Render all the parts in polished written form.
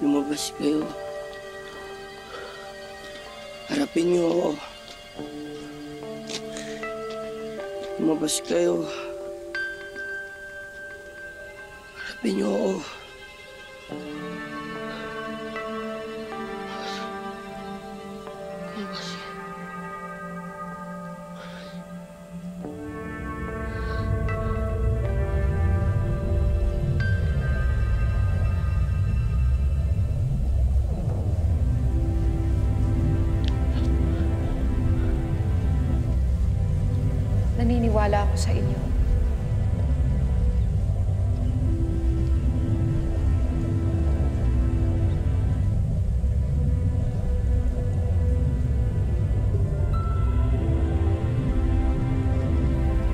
Lumabas kayo. Harapin niyo ako. Lumabas kayo. Harapin niyo ako. Lumabas. Naniniwala ako sa inyo.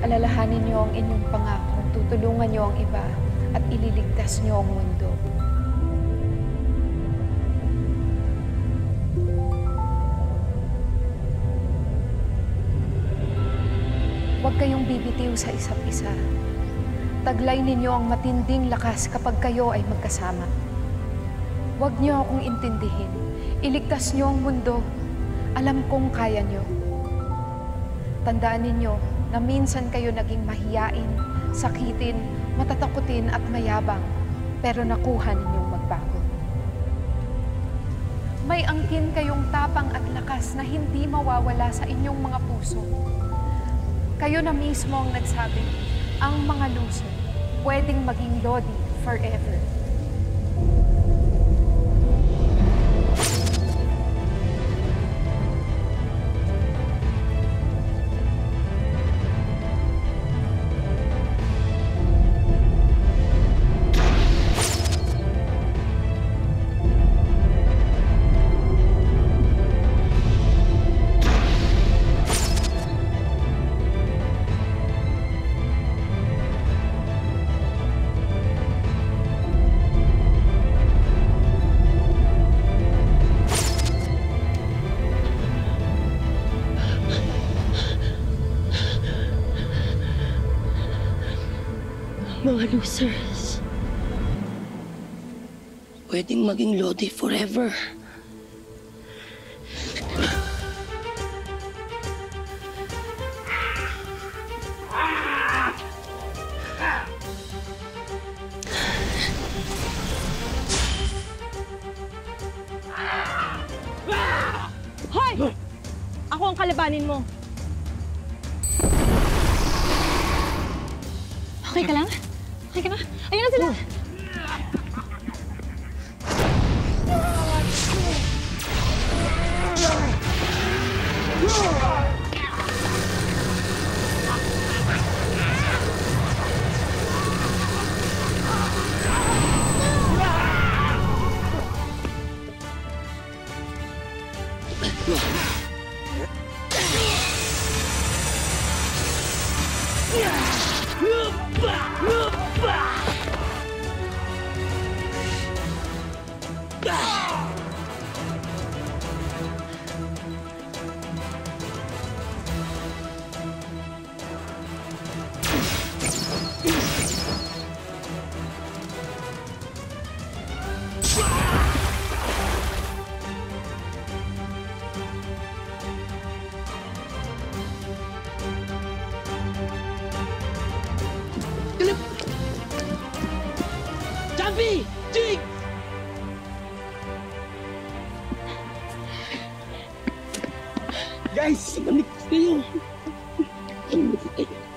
Alalahanin niyo ang inyong pangako, tutulungan niyo ang iba at ililigtas niyo ang mundo. Huwag kayong bibitiw sa isa't isa. Taglay ninyo ang matinding lakas kapag kayo ay magkasama. Huwag niyo akong intindihin. Iligtas niyo ang mundo. Alam kong kaya niyo. Tandaan ninyo na minsan kayo naging mahiyain, sakitin, matatakutin at mayabang, pero nakuha ninyong magbago. May angkin kayong tapang at lakas na hindi mawawala sa inyong mga puso. Kayo na mismo ang nagsabi, ang mga loser pwedeng maging Lodi forever. Mga losers. Pwedeng maging Lodi forever. Hoy! Ako ang kalabanin mo. Okay ka lang? Okay ka na? Ayun na sila! Jumpy! Jig! Guys, manik kayo.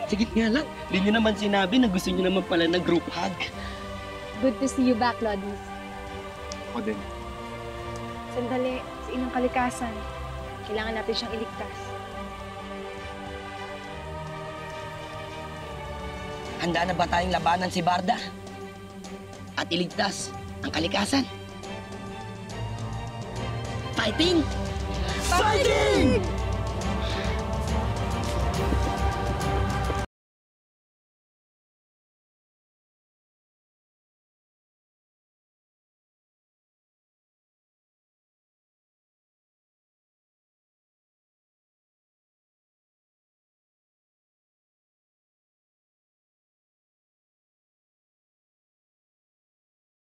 Sige nga lang. Hindi nyo naman sinabi na gusto nyo naman pala ng group hug. Good to see you back, Lodis. Ako din. Sandali, sa inang kalikasan. Kailangan natin siyang iligtas. Handa na ba tayong labanan si Barda? At iligtas ang kalikasan? Fighting! Fighting!